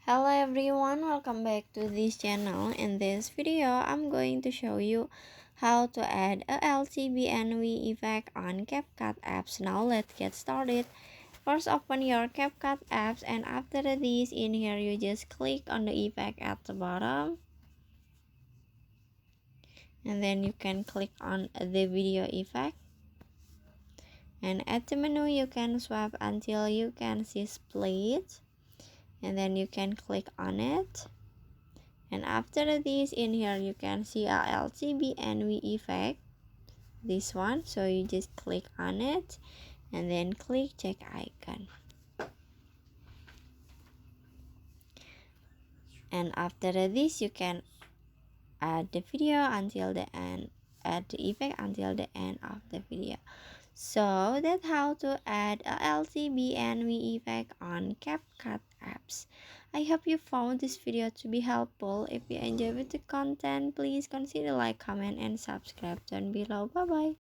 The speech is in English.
Hello everyone, welcome back to this channel. In this video, I'm going to show you how to add a LTBNV effect on CapCut apps. Now let's get started. First, open your CapCut apps, and after this, in here you just click on the effect at the bottom. And then you can click on the video effect. And at the menu, you can swipe until you can see split. And then you can click on it. And after this, in here you can see a LTBNV effect, this one. So you just click on it and then click check icon. And after this, you can add the video until the end, add the effect until the end of the video. So that's how to add a LTBNV effect on CapCut apps. I hope you found this video to be helpful. If you enjoyed the content, please consider like, comment, and subscribe down below. Bye bye.